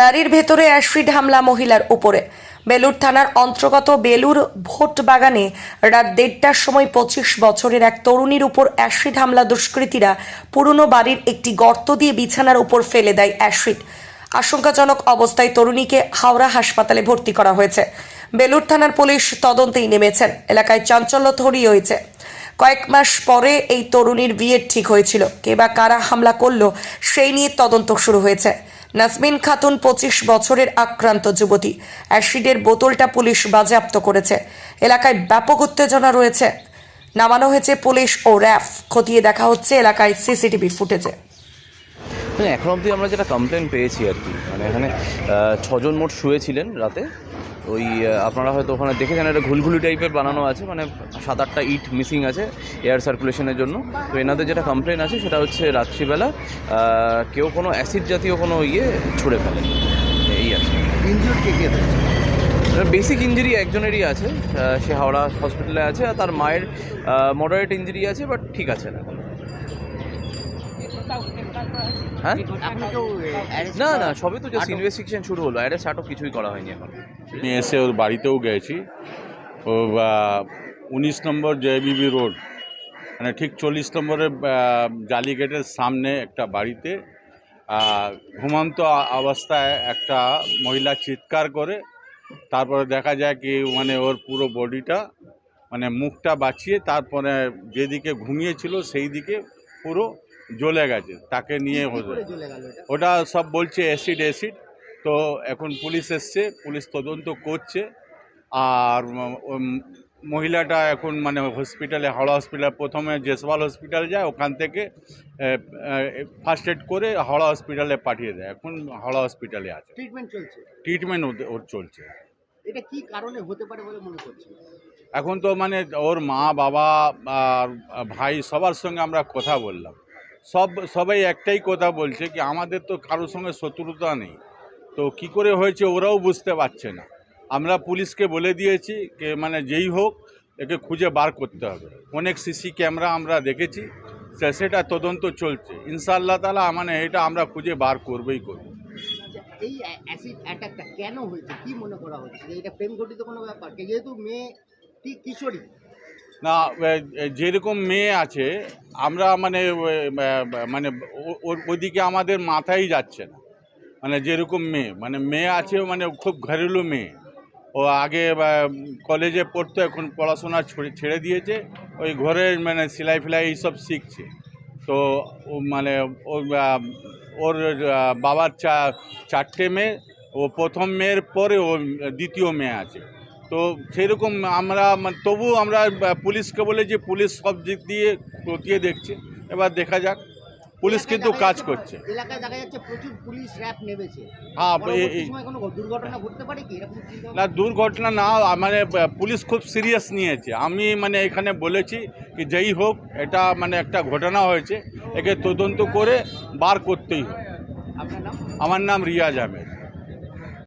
বাড়ির ভেতরে অ্যাসিড হামলা মহিলার উপরে। বেলুর থানার অন্তর্গত বেলুর ভোট বাগানে রাত 1:30টার সময় 25 বছরের এক তরুণীর উপর অ্যাসিড হামলা। দুষ্কৃতীরা পুরনো বাড়ির একটি গর্ত দিয়ে বিছানার উপর ফেলে দেয় অ্যাসিড। আশঙ্কাজনক অবস্থায় তরুণীকে হাওড়া হাসপাতালে ভর্তি করা হয়েছে। বেলুর থানার পুলিশ তদন্তেই নেমেছেন। এলাকায় চাঞ্চল্য ছড়িয়ে হয়েছে। কয়েক মাস পরে এই তরুণীর বিয়ে ঠিক হয়েছিল। কে বা কারা হামলা করলো সেই নিয়ে তদন্ত শুরু হয়েছে। নাজমিন খাতুন 25 বছরের আক্রান্ত যুবতী। অ্যাসিডের বোতলটা পুলিশ বাজেয়াপ্ত করেছে। এলাকায় ব্যাপক উত্তেজনা রয়েছে। নামানো হয়েছে পুলিশ ও র্যাফ। খতিয়ে দেখা হচ্ছে এলাকায় সিসিটিভি ফুটেজে। এখন অবধি আমরা যেটা কমপ্লেন পেয়েছি আর কি, মানে এখানে 6 জন মোট শুয়েছিলেন রাতে। ওই আপনারা হয়তো ওখানে দেখেছেন একটা ঘুলঘুলি টাইপের বানানো আছে, মানে 7-8টা ইট মিসিং আছে এয়ার সার্কুলেশনের জন্য। তো এনাদের যেটা কমপ্লেন আছে সেটা হচ্ছে রাত্রিবেলা কেউ কোনো অ্যাসিড জাতীয় কোনো ছুঁড়ে ফেলে, এই আছে। বেসিক ইঞ্জুরি একজনেরই আছে, সে হাওড়া হসপিটালে আছে, আর তার মায়ের মডারেট ইঞ্জুরি আছে, বাট ঠিক আছে না এখন। হ্যাঁ, না না, সবই তো জাস্ট ইনভেস্টিগেশন শুরু হলো, অ্যারেস্ট আটক কিছুই করা হয়নি এখন। আমি এসে ওর বাড়িতেও গেছি। ও 19 নম্বর জেবিবি রোড, মানে ঠিক 40 নম্বরের জালি গেটের সামনে একটা বাড়িতে ঘুমন্ত অবস্থায় একটা মহিলা চিৎকার করে, তারপরে দেখা যায় কি মানে ওর পুরো বডিটা, মানে মুখটা বাঁচিয়ে তারপরে যেদিকে ঘুমিয়েছিল সেই দিকে পুরো জ্বলে গেছে। তাকে নিয়ে ওটা সব বলছে অ্যাসিড। তো এখন পুলিশ এসছে, পুলিশ তদন্ত করছে। আর মহিলাটা এখন মানে হসপিটালে, হাওড়া হসপিটালে প্রথমে জেসওয়াল হসপিটাল যায়, ওখান থেকে ফার্স্ট এড করে হাওড়া হসপিটালে পাঠিয়ে দেয়। এখন হাওড়া হসপিটালে আছে, ট্রিটমেন্ট ওর চলছে। এটা কি কারণে হতে পারে বলে মনে করছেন? এখন তো মানে ওর মা, বাবা আর ভাই সবার সঙ্গে আমরা কথা বললাম, সবাই একটাই কথা বলছে কি আমাদের তো কারোর সঙ্গে শত্রুতা নেই, তো কি করে হয়েছে ওরাও বুঝতে পারছে না। আমরা পুলিশকে বলে দিয়েছি যে মানে যেই হোক একে খুঁজে বার করতে হবে। অনেক সিসি ক্যামেরা আমরা দেখেছি, সেটা তদন্ত চলছে। ইনশাআল্লাহ তাআলা মানে এটা আমরা খুঁজে বার করবই করব। এই অ্যাসিড অ্যাটাকটা কেন হয়েছে, কি মনে করা হচ্ছে? এটা প্রেম ঘটিত কোনো ব্যাপার, যেহেতু মেয়ে কিশোরী না, যেরকম মেয়ে আছে আমরা মানে মানে ওইদিকে আমাদের মাথায় যাচ্ছে না। মানে যেরকম মেয়ে আছে, মানে খুব ঘরেলু মেয়ে। ও আগে কলেজে পড়তো, এখন পড়াশোনা ছেড়ে দিয়েছে, ওই ঘরে মানে সেলাই ফেলাই এইসব শিখছে। তো মানে ওর বাবার 4টে মেয়ে, ও প্রথম মেয়ের পরে ও দ্বিতীয় মেয়ে আছে। তো সেরকম আমরা তবু আমরা পুলিশকে বলে যে পুলিশ সব দিক দিয়ে খতিয়ে দেখছে, এবার দেখা যাক। পুলিশ কিন্তু কাজ করছে। এলাকায় দেখা যাচ্ছে প্রচুর পুলিশ র্যাব নেমেছে। হ্যাঁ, এই সময় কোনো দুর্ঘটনা ঘটতে পারে কি এরকম? না, দুর্ঘটনা না, মানে পুলিশ খুব সিরিয়াস নিয়েছে। আমি মানে এখানে বলেছি কি যেই হোক এটা মানে একটা ঘটনা হয়েছে, একে তদন্ত করে বার করতেই হবে। আপনার নাম? আমার নাম রিয়াজ আহমেদ।